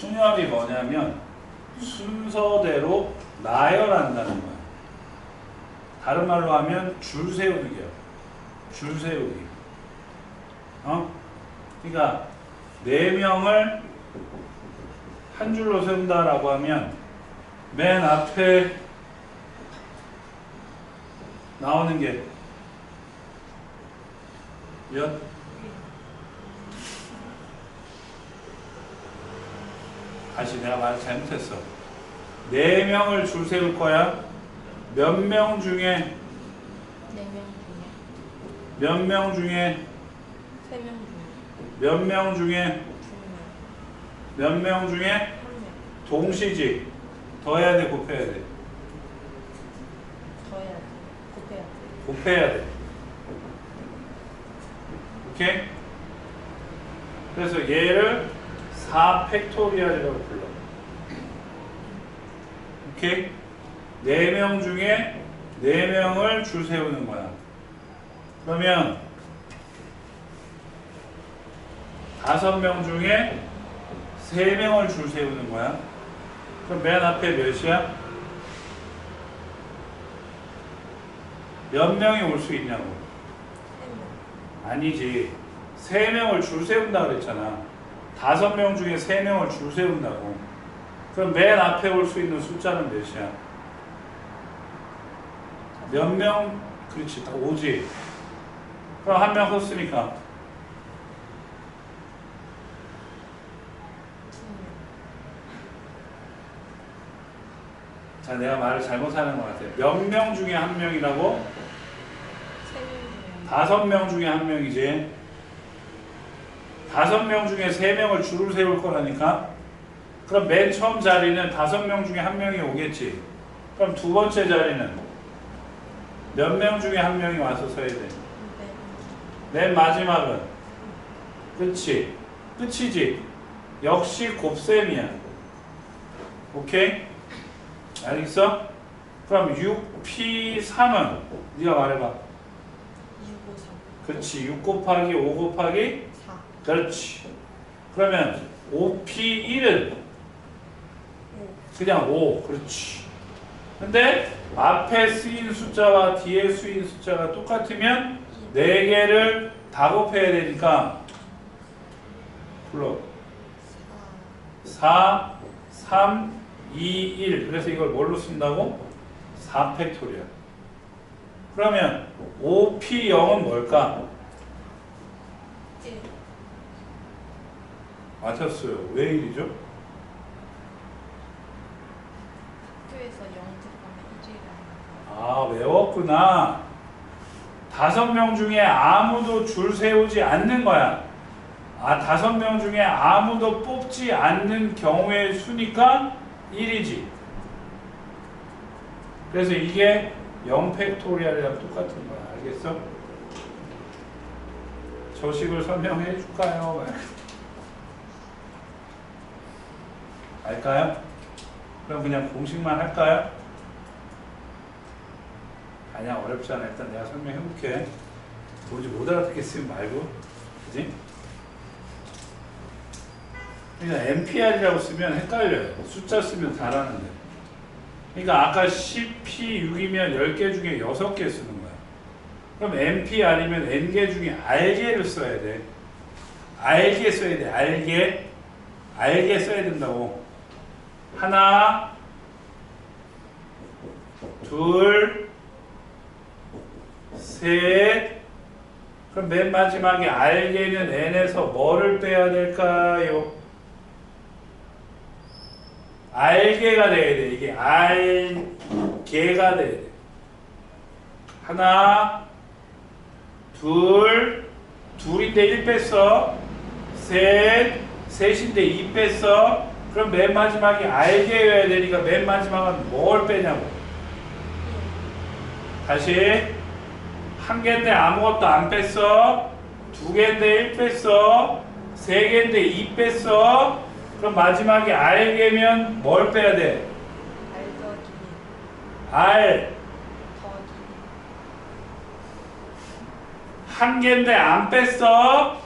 순열이 뭐냐면 순서대로 나열한다는 거야. 다른 말로 하면 줄 세우기야. 줄 세우기. 그러니까 4명을 한 줄로 세운다라고 하면 맨 앞에 나오는 게 몇? 다시 내가 말 잘못했어. 4명을 줄 세울 거야. 몇 명 중에? 4명 중에 몇 명 중에? 3명 중에 몇 명 중에? 2명 몇 명 중에? 1명 동시지. 더해야 돼, 곱해야 돼? 더해야 돼. 곱해야 돼. 곱해야 돼. 오케이? 그래서 얘를 4팩토리얼이라고 불러. 오케이? 4명 중에 4명을 줄 세우는 거야. 그러면 5명 중에 3명을 줄 세우는 거야. 그럼 맨 앞에 몇이야? 몇 명이 올 수 있냐고. 3명. 아니지. 3명을 줄 세운다 그랬잖아. 5명 중에 3명을 줄 세운다고. 그럼 맨 앞에 올 수 있는 숫자는 몇이야? 몇 명? 그렇지. 딱 5지. 그럼 한 명 썼으니까. 2명. 자, 내가 말을 잘못하는 것 같아. 몇 명 중에 한 명이라고? 3명 중에 5명 중에 한 명이지. 5명 중에 3명을 줄을 세울 거라니까. 그럼 맨 처음 자리는 5명 중에 한 명이 오겠지. 그럼 두 번째 자리는 몇 명 중에 한 명이 와서 서야 돼. 맨 마지막은 끝이. 끝이지. 역시 곱셈이야. 오케이? 알겠어? 그럼 6P3은 네가 말해봐. 6, 5, 3. 그렇지. 6 곱하기 5 곱하기 4. 그렇지. 그러면 5P1은 5. 그냥 5. 그렇지. 근데 앞에 쓰인 숫자와 뒤에 쓰인 숫자가 똑같으면 4개를 다 곱해야 되니까 불러. 4, 3, 2, 1. 그래서 이걸 뭘로 쓴다고? 4팩토리얼. 그러면 5P0은 뭘까? 1. 맞췄어요. 왜 1이죠? 학교에서 0 들어가면 1이라는 거. 아, 외웠구나. 5명 중에 아무도 줄 세우지 않는 거야. 5명 중에 아무도 뽑지 않는 경우의 수니까 1이지. 그래서 이게 0팩토리얼이랑 똑같은 거야. 알겠어? 저식을 설명해 줄까요? 알까요? 그럼 그냥 공식만 할까요? 아니야, 어렵지 않아. 일단 내가 설명해 볼게. 도저히 못 알아듣겠으면 말고. 그지? 그러니까 MPR이라고 쓰면 헷갈려요. 숫자 쓰면 잘하는데. 그러니까 아까 10P6이면 10개 중에 6개 쓰는 거야. 그럼 MPR이면 N개 중에 R개를 써야 돼. R개 써야 돼. R개. R개 써야 된다고. 하나, 둘, 셋. 그럼 맨 마지막에 R개는 N에서 뭐를 빼야 될까요? R개가 돼야 돼. 이게 R개가 돼야 돼. 하나, 둘, 둘인데 1 뺐어. 셋, 셋인데 2 뺐어. 그럼 맨 마지막에 R개여야 되니까 맨 마지막은 뭘 빼냐고. 다시. 1개인데 아무것도 안 뺐어. 2개인데 1 뺐어. 3개인데 2 뺐어. 그럼 마지막에 R개면 뭘 빼야 돼? R 더하기 R. 더하기 1개인데 안 뺐어.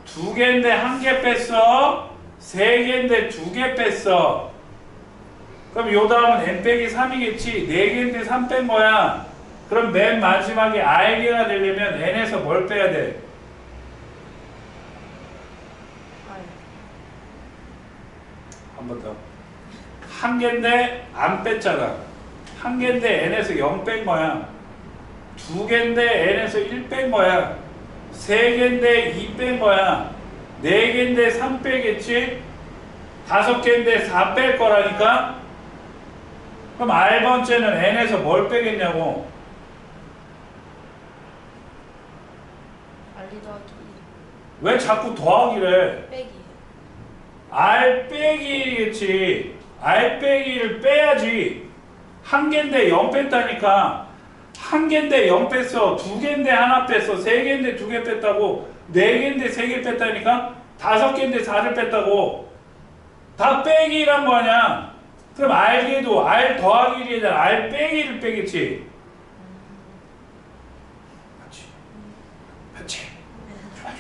2개인데 1개 뺐어. 3개인데 2개 뺐어. 그럼 요 다음은 n 빼기 3이겠지. 4개인데 3 뺀 거야. 그럼 맨 마지막에 r개가 되려면 n에서 뭘 빼야 돼? 한 번 더. 1개인데 안 뺐잖아. 1개인데 n에서 0 뺀 거야. 2개인데 n에서 1 뺀 거야. 3개인데 2 뺀 거야. 4개인데 3 빼겠지? 5개인데 4 뺄 거라니까? 그럼 R번째는 n에서 뭘 빼겠냐고? 알리 더하기 왜 자꾸 더하기래? 1 빼기. R 빼기겠지. R 빼기를 빼야지. 1개인데 0 뺐다니까. 1개인데 0 뺐어. 2개인데 하나 뺐어. 3개인데 2개 뺐다고. 4개인데 3개 뺐다니까. 5개인데 4를 뺐다고. 다 빼기란 거 아니야. 그럼 R개도 R 더하기 1이잖아. R 빼기를 빼겠지. 맞지? 맞지? 좋아.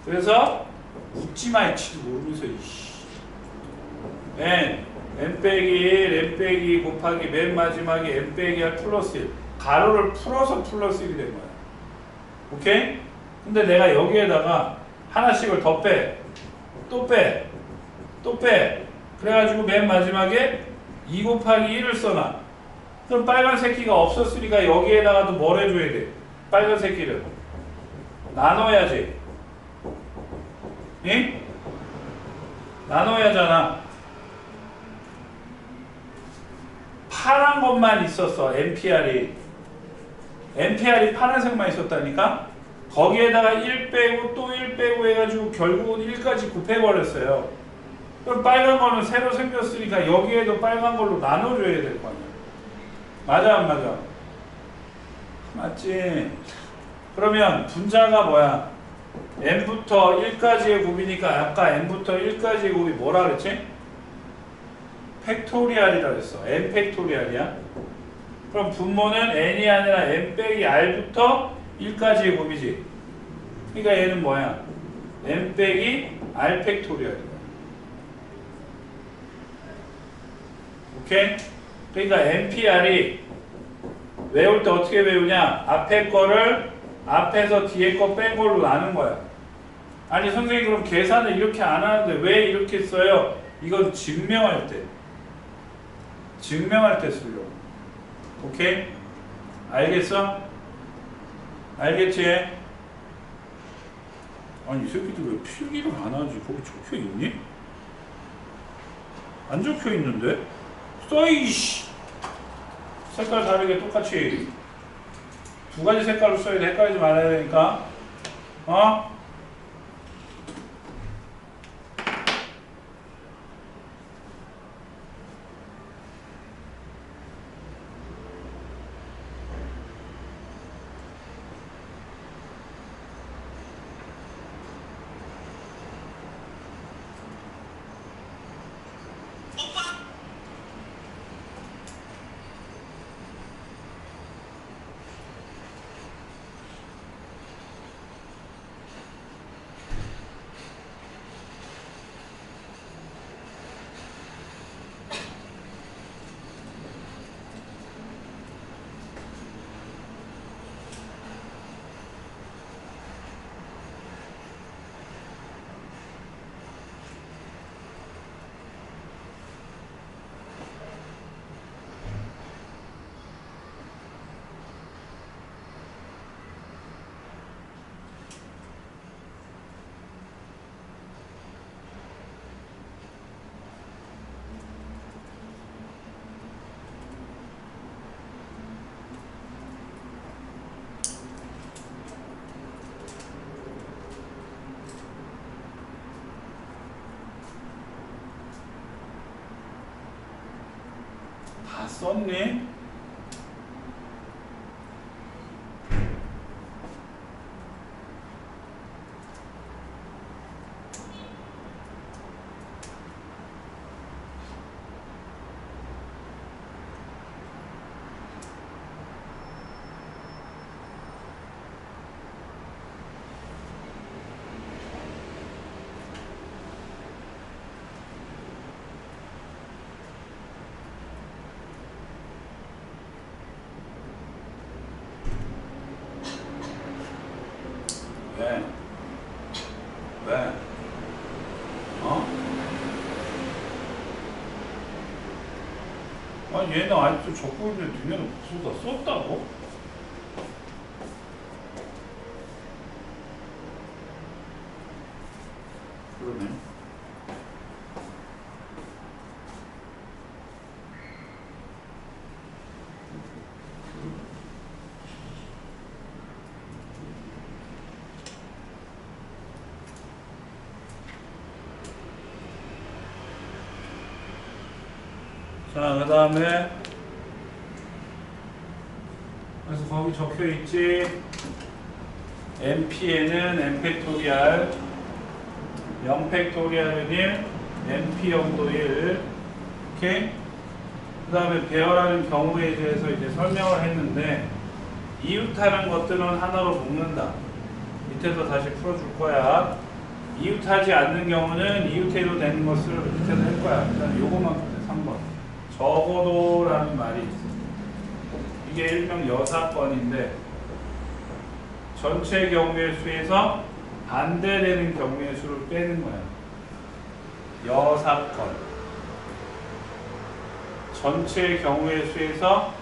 그래서 웃지마 이치도 모르면서 이씨. n 빼기 1, n 빼기 2 곱하기 맨 마지막에 n 빼기 r 플러스 1. 가로를 풀어서 플러스 1이 된 거야. 오케이? 근데 내가 여기에다가 하나씩을 더 빼. 또 빼. 또 빼. 그래가지고 맨 마지막에 2 곱하기 1을 써놔. 그럼 빨간 새끼가 없었으니까 여기에다가도 뭘 해줘야 돼? 빨간 새끼를 나눠야지. 응? 나눠야 하잖아. 파란 것만 있었어. NPR이 파란색만 있었다니까. 거기에다가 1 빼고 또 1 빼고 해가지고 결국은 1까지 곱해버렸어요. 그럼 빨간 거는 새로 생겼으니까 여기에도 빨간 걸로 나눠줘야 될 거 아니야. 맞아 안 맞아? 맞지? 그러면 분자가 뭐야? n부터 1까지의 곱이니까 아까 n부터 1까지의 곱이 뭐라 그랬지? 팩토리알이라 그랬어. n 팩토리알이야. 그럼 분모는 n이 아니라 n 빼기 r부터 1까지의 곱이지. 그러니까 얘는 뭐야? n 빼기 r 팩토리알이야. 오케이? 그러니까 NPR이 외울 때 어떻게 외우냐? 앞에 거를 앞에서 뒤에 거 뺀 걸로 나눈 거야. 아니 선생님 그럼 계산을 이렇게 안 하는데 왜 이렇게 써요? 이건 증명할 때 쓰려고. 오케이? 알겠어? 알겠지? 아니 이 새끼들 왜 필기를 안 하지? 거기 적혀 있니? 안 적혀 있는데? 써이씨! 색깔 다르게 똑같이 2가지 색깔로 써야 돼. 헷갈리지 말아야 되니까. 어? 다 썼니? 아니 얘는 아직도 적분인데 니네는 무슨 다 썼다고? 그러네. 자, 그 다음에 그래서 거기 적혀 있지. MP에는 M팩토리알 0팩토리알은 1, NP0도 1. 오케이? 그 다음에 배열하는 경우에 대해서 이제 설명을 했는데, 이웃하는 것들은 하나로 묶는다. 밑에서 다시 풀어줄 거야. 이웃하지 않는 경우는 이웃해도 되는 것을 밑에서 할 거야. 일단 요것만 보세요. 3번. 적어도라는 말이 있어. 이게 일명 여사건인데, 전체 경우의 수에서 반대되는 경우의 수를 빼는 거야. 여사건. 전체 경우의 수에서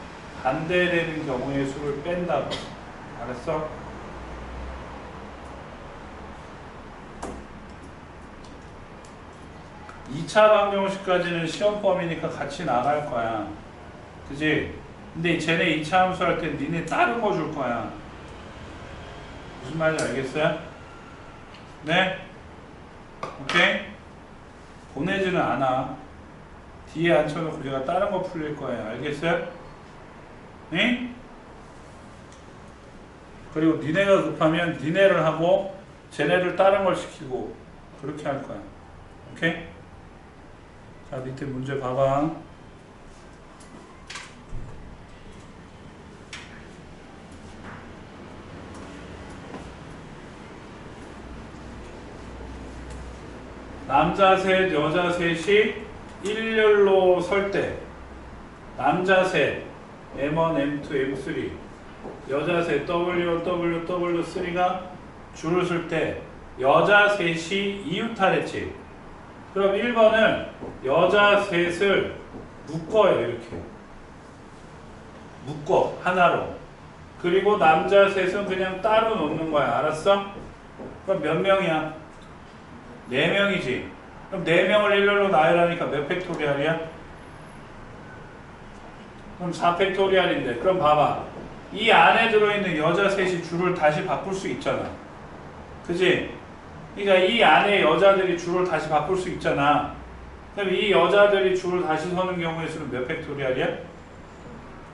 반대되는 경우의 수를 뺀다고. 알았어? (2차) 방정식까지는 시험 범위니까 같이 나갈 거야. 그지? 근데 쟤네 2차 함수 할 때 니네 다른 거 줄 거야. 무슨 말인지 알겠어요? 네? 오케이? 보내지는 않아. 뒤에 앉혀놓고 제가 다른 거 풀릴 거예요. 알겠어요? 네? 그리고 니네가 급하면 니네를 하고 쟤네를 다른 걸 시키고 그렇게 할 거야. 오케이? 자, 밑에 문제 봐봐. 남자 셋, 여자 셋이 일렬로 설 때 남자 셋 M1, M2, M3 여자 셋 W, W, W3가 줄을 쓸 때 여자 셋이 이웃하랬지. 그럼 1번은 여자 셋을 묶어요. 이렇게 묶어 하나로. 그리고 남자 셋은 그냥 따로 놓는 거야. 알았어? 그럼 몇 명이야? 4명이지. 그럼 4명을 일렬로 나열하니까 몇 팩토리알이야? 그럼 4팩토리알인데. 그럼 봐봐. 이 안에 들어있는 여자 셋이 줄을 다시 바꿀 수 있잖아. 그지? 그러니까 이 안에 여자들이 줄을 다시 바꿀 수 있잖아. 그럼 이 여자들이 줄을 다시 서는 경우의 수는 몇 팩토리알이야?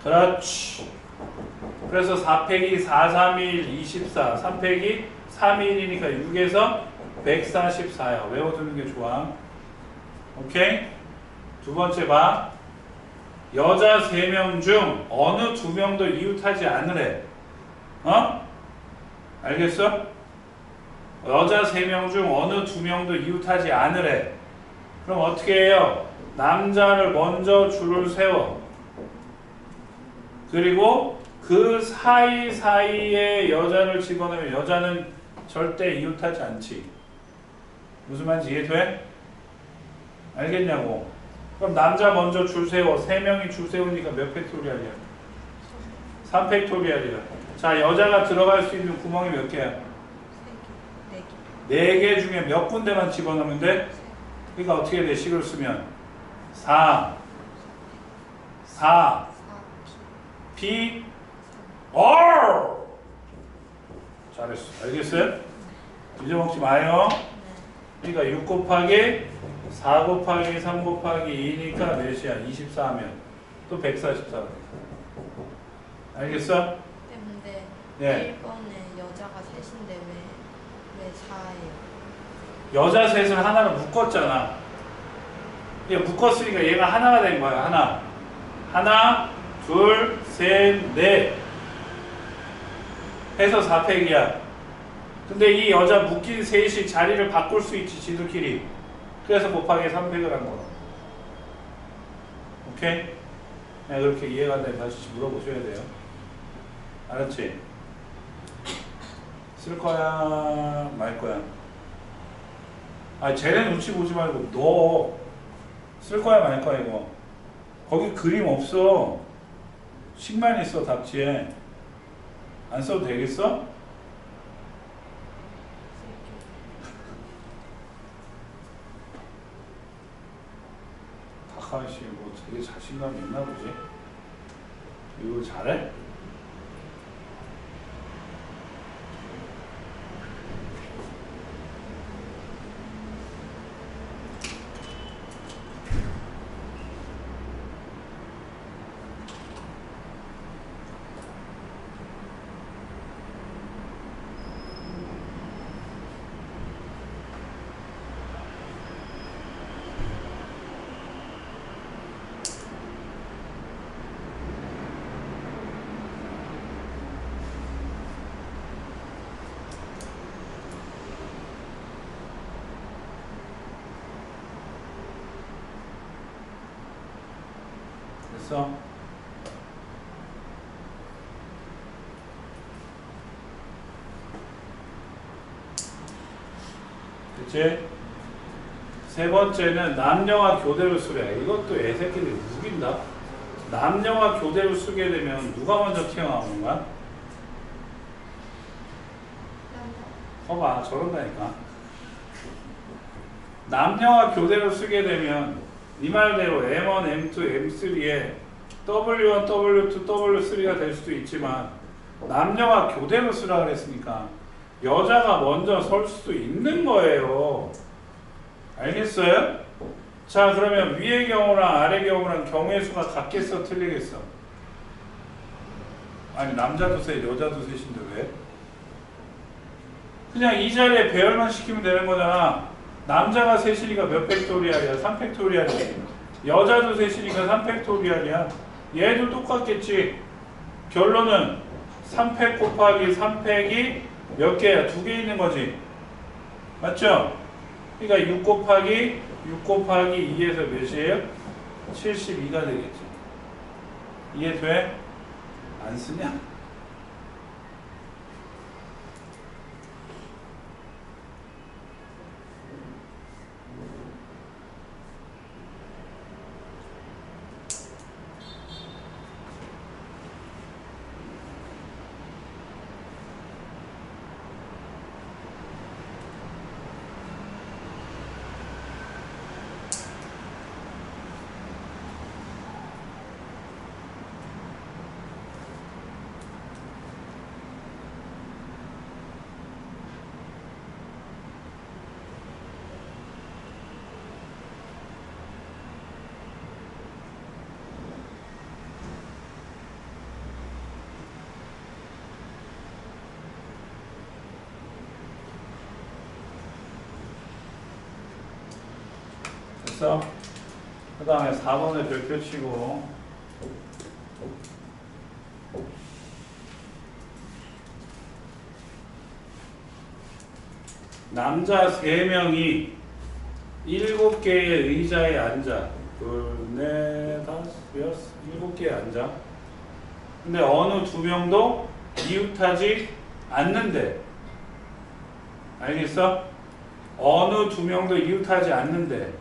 그렇지. 그래서 4팩이 4, 3, 1, 24. 3팩이 3, 1이니까 6에서 144야. 외워두는 게 좋아. 오케이? 두 번째 봐. 여자 3명 중 어느 2명도 이웃하지 않으래. 어? 알겠어? 여자 3명 중 어느 2명도 이웃하지 않으래. 그럼 어떻게 해요? 남자를 먼저 줄을 세워. 그리고 그 사이사이에 여자를 집어넣으면 여자는 절대 이웃하지 않지. 무슨 말인지 이해돼? 알겠냐고. 그럼 남자 먼저 줄 세워. 3명이 줄 세우니까 몇 팩토리알이야? 3팩토리알이야. 자, 여자가 들어갈 수 있는 구멍이 몇 개야? 4개 중에 몇 군데만 집어넣으면 돼? 그러니까 어떻게 돼? 식을 쓰면 4 P R. 잘했어. 알겠어요? 잊어먹지 마요. 그러니까 6 곱하기 4 곱하기 3 곱하기 2니까 몇이야? 24하면 또 144. 알겠어? 근데 네. 1번에 여자가 셋인데 왜 4예요? 여자 셋을 하나로 묶었잖아. 얘 묶었으니까 얘가 하나가 된 거야. 하나. 하나, 둘, 셋, 넷. 해서 4팩이야. 근데 이 여자 묶인 셋이 자리를 바꿀 수 있지, 지들끼리. 그래서 곱하기 300을 한 거야. 오케이? 네, 그렇게 이해가 안 되면 다시 물어보셔야 돼요. 알았지? 쓸 거야, 말 거야? 아, 쟤네 눈치 보지 말고 너 쓸 거야, 말 거야, 이거. 거기 그림 없어. 식만 있어 답지에. 안 써도 되겠어? 박하은 씨 뭐 되게 자신감이 있나 보지? 이거 잘해? 됐어? 됐지? 세 번째는 남녀와 교대로 쓰래. 이것도 애새끼들이 우긴다. 남녀와 교대로 쓰게 되면 누가 먼저 튀어나오는 거야? 봐봐, 저런다니까. 남녀와 교대로 쓰게 되면 네 말대로 M1, M2, M3에 W1, W2, W3가 될 수도 있지만 남녀가 교대로 쓰라 그랬으니까 여자가 먼저 설 수도 있는 거예요. 알겠어요? 자, 그러면 위의 경우랑 아래 경우랑 경우의 수가 같겠어, 틀리겠어? 아니, 남자도 셋, 여자도 셋인데 왜? 그냥 이 자리에 배열만 시키면 되는 거잖아. 남자가 셋이니까 몇 팩토리알이야? 3팩토리알이지. 여자도 셋이니까 3팩토리알이야. 얘도 똑같겠지. 결론은 3팩 곱하기 3팩이 몇 개야? 2개 있는 거지. 맞죠? 그러니까 6 곱하기 2에서 몇이에요? 72가 되겠지. 이해돼? 안 쓰냐? 됐어? 그 다음에 4번에 별표 치고 남자 3명이 7개의 의자에 앉아. 둘, 넷, 다섯, 여섯, 7개에 앉아. 근데 어느 2명도 이웃하지 않는데. 알겠어? 어느 2명도 이웃하지 않는데.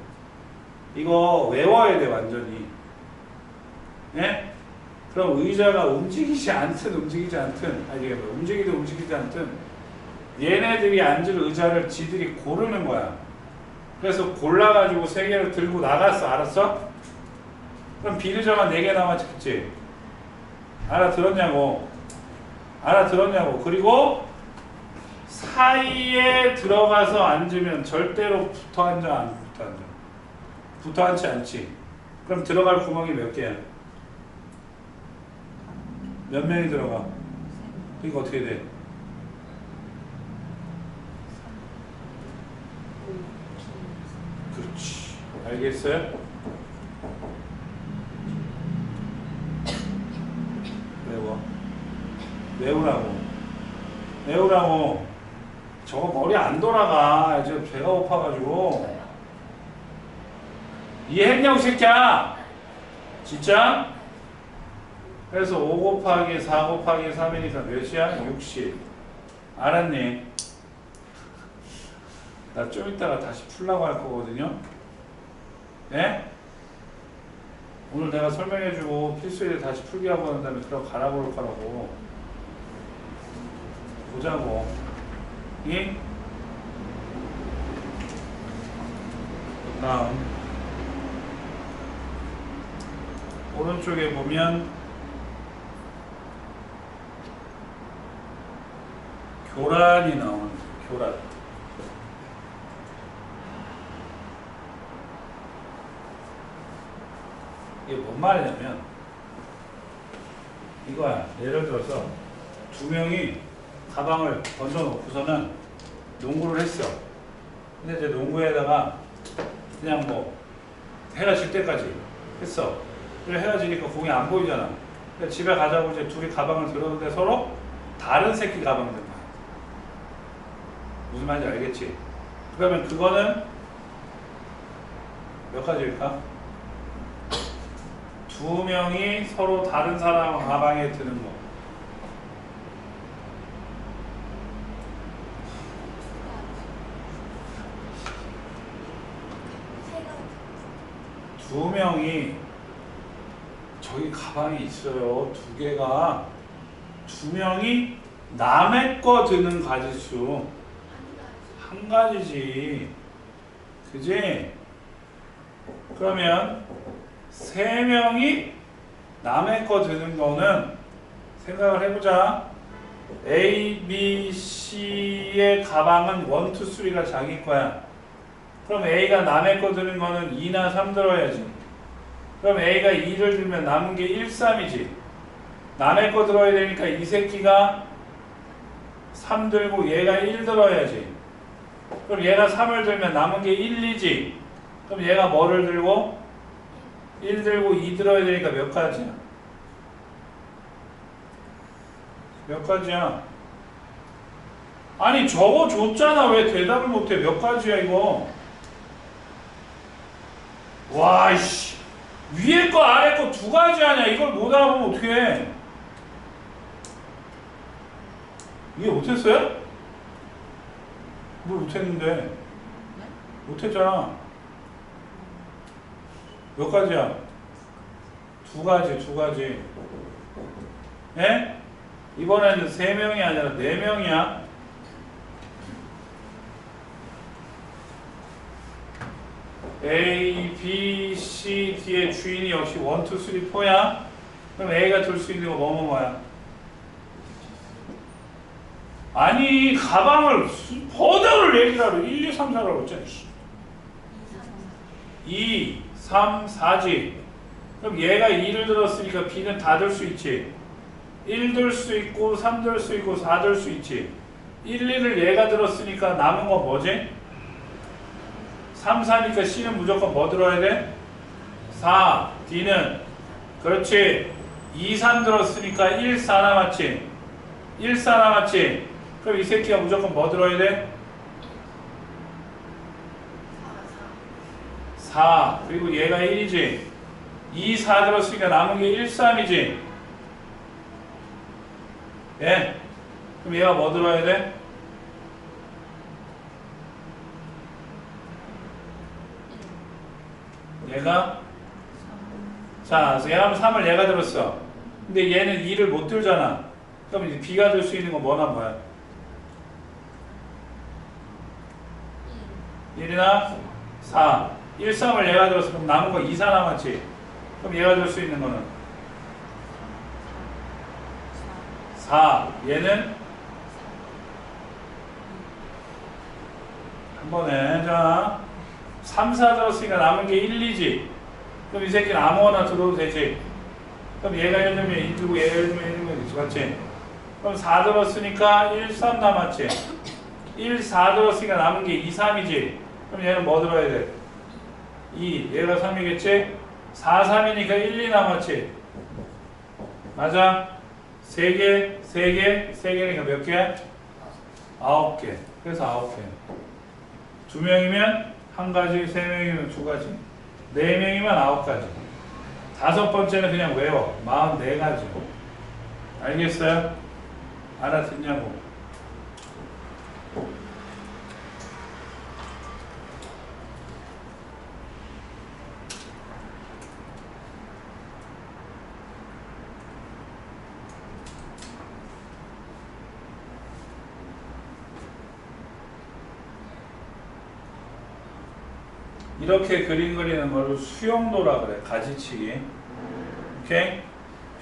이거 외워야 돼, 완전히. 예? 그럼 의자가 움직이지 않든 움직이지 않든, 아니, 움직이든 움직이지 않든, 얘네들이 앉을 의자를 지들이 고르는 거야. 그래서 골라가지고 3개를 들고 나갔어. 알았어? 그럼 비의자가 4개 남았지. 알아들었냐고. 알아들었냐고. 그리고 사이에 들어가서 앉으면 절대로 붙어 앉아, 안 붙어 앉아? 붙어 앉지 않지. 그럼 들어갈 구멍이 몇 개야? 몇 명이 들어가? 그러니까 어떻게 돼? 그렇지. 알겠어요? 외워. 외우라고. 외우라고. 저거 머리 안 돌아가. 이제 배가 고파가지고. 이해했냐고, 새끼야? 진짜? 그래서 5 곱하기 4 곱하기 3이니까 몇이야? 60. 알았니? 나 좀 이따가 다시 풀라고 할 거거든요. 예? 오늘 내가 설명해주고 필수에 다시 풀게 하고 난 다음에 그럼 가라 그럴 거라고. 보자고. 이? 다음 오른쪽에 보면 교란이 나오는 교란. 이게 뭔 말이냐면 이거야. 예를 들어서 두 명이 가방을 던져놓고서는 농구를 했어. 근데 이제 농구에다가 그냥 뭐 해가 질 때까지 했어. 그래 해가 지니까 공이 안 보이잖아. 그래서 집에 가자고 이제 둘이 가방을 들었는데 서로 다른 새끼 가방을 든 거야. 무슨 말인지 알겠지? 그러면 그거는 몇 가지일까? 두 명이 서로 다른 사람 가방에 드는 거. 두 명이 저기 가방이 있어요. 두 개가. 두 명이 남의 거 드는 가지수. 한 가지지. 그지? 그러면 세 명이 남의 거 드는 거는 생각을 해보자. A, B, C의 가방은 1, 2, 3가 자기 거야. 그럼 A가 남의 거 드는 거는 2나 3 들어야지. 그럼 A가 2를 들면 남은 게 1, 3이지. 남의 거 들어야 되니까 이 새끼가 3 들고 얘가 1 들어야지. 그럼 얘가 3을 들면 남은 게 1, 2지. 그럼 얘가 뭐를 들고? 1 들고 2 들어야 되니까 몇 가지야? 몇 가지야? 아니 적어 줬잖아. 왜 대답을 못해? 몇 가지야 이거? 와이씨, 위에 거 아래 거 두 가지 아냐? 이걸 못 알아보면 어떡해? 이해 못했어요? 뭘 못했는데? 못했잖아. 몇 가지야? 두 가지, 두 가지. 예? 이번에는 세 명이 아니라 네 명이야. A, B, C, D의 주인이 역시 1, 2, 3, 4야. 그럼 A가 들 수 있는 거 뭐야? 아니 가방을 번호를 얘기하러 1, 2, 3, 4라고 했잖아. 2, 3, 4지. 그럼 얘가 2를 들었으니까 B는 다 들 수 있지. 1 들 수 있고 3 들 수 있고 4 들 수 있지. 1, 2를 얘가 들었으니까 남은 거 뭐지? 3, 4니까 C는 무조건 뭐 들어야 돼? 4, D는 그렇지. 2, 3 들었으니까 1, 4 남았지. 1, 4 남았지. 그럼 이 새끼가 무조건 뭐 들어야 돼? 4. 그리고 얘가 1이지. 2, 4 들었으니까 남은 게 1, 3이지. 예? 그럼 얘가 뭐 들어야 돼? 얘가? 자, 얘가 3을 얘가 들었어. 근데 얘는 2를 못 들잖아. 그럼 이제 B가 들 수 있는 건 뭐나 뭐야? 1이나 4. 1, 3을 얘가 들었어. 그럼 남은 거 2, 4 남았지. 그럼 얘가 들 수 있는 거는 4. 얘는 한 번에 자 3, 4 들었으니까 남은 게 1, 2지. 그럼 이 새끼는 아무거나 들어도 되지. 그럼 얘가 1 들면 2 들고 얘가 1 들면 1 들면 되지. 맞지? 그럼 4 들었으니까 1, 3 남았지. 1, 4 들었으니까 남은 게 2, 3이지. 그럼 얘는 뭐 들어야 돼? 2. 얘가 3이겠지? 4, 3이니까 1, 2 남았지. 맞아? 3개, 3개, 3개니까 몇 개야? 9개. 그래서 9개. 2명이면 1가지, 3명이면 2가지, 4명이면 9가지. 5번째는 그냥 외워. 44가지. 알겠어요? 알아듣냐고. 이렇게 그림 그리는 거를 수용도라 그래. 가지치기. 오케이?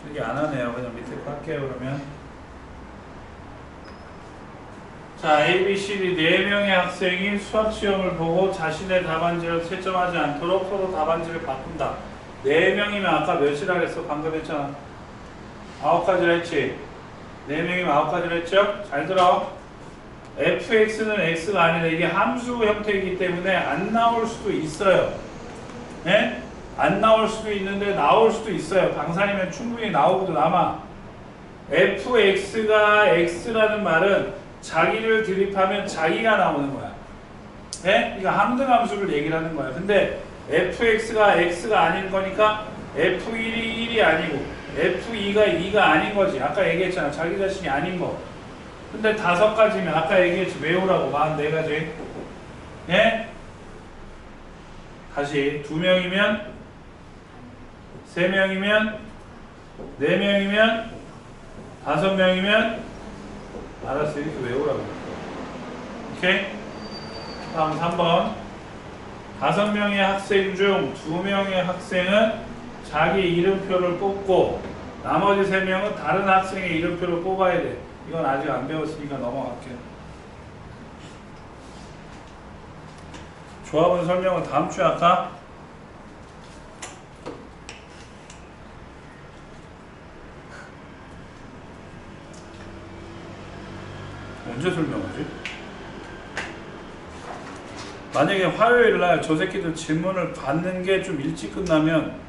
필기 안 하네요. 그냥 밑에 거 할게요. 그러면 자, A, B, C, D 4명의 학생이 수학시험을 보고 자신의 답안지를 채점하지 않도록 서로 답안지를 바꾼다. 4명이면 아까 몇이라 그랬어? 방금 했잖아. 9가지를 했지. 4명이면 9가지를 했죠? 잘 들어. fx는 x가 아니라 이게 함수 형태이기 때문에 안 나올 수도 있어요. 네? 안 나올 수도 있는데 나올 수도 있어요. 방산이면 충분히 나오고도 남아. fx가 x라는 말은 자기를 대입하면 자기가 나오는 거야. 네? 이거 함등함수를 얘기를 하는 거야. 근데 fx가 x가 아닌 거니까 f1이 1이 아니고 f2가 2가 아닌 거지. 아까 얘기했잖아. 자기 자신이 아닌 거. 근데 5가지면 아까 얘기했지. 외우라고 44가지. 예? 다시 2명이면 3명이면 4명이면 5명이면 알았어. 이렇게 외우라고. 오케이? 다음 3번. 5명의 학생 중 2명의 학생은 자기 이름표를 뽑고 나머지 3명은 다른 학생의 이름표를 뽑아야 돼. 이건 아직 안 배웠으니까 넘어갈게요. 조합은 설명은 다음 주에 할까? 언제 설명하지? 만약에 화요일날 저 새끼들 질문을 받는 게 좀 일찍 끝나면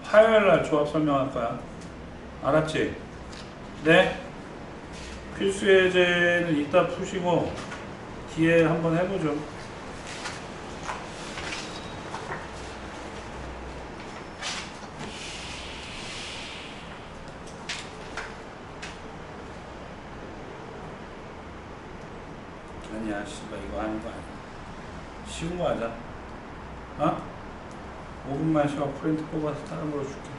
화요일날 조합 설명할 거야. 알았지? 네? 필수 예제는 이따 푸시고 뒤에 한번 해보죠. 아니야, 씨발 이거 하는 거 아니야. 쉬운 거 하자. 어? 5분만 쉬어. 프린트 뽑아서 다른 걸로 줄게.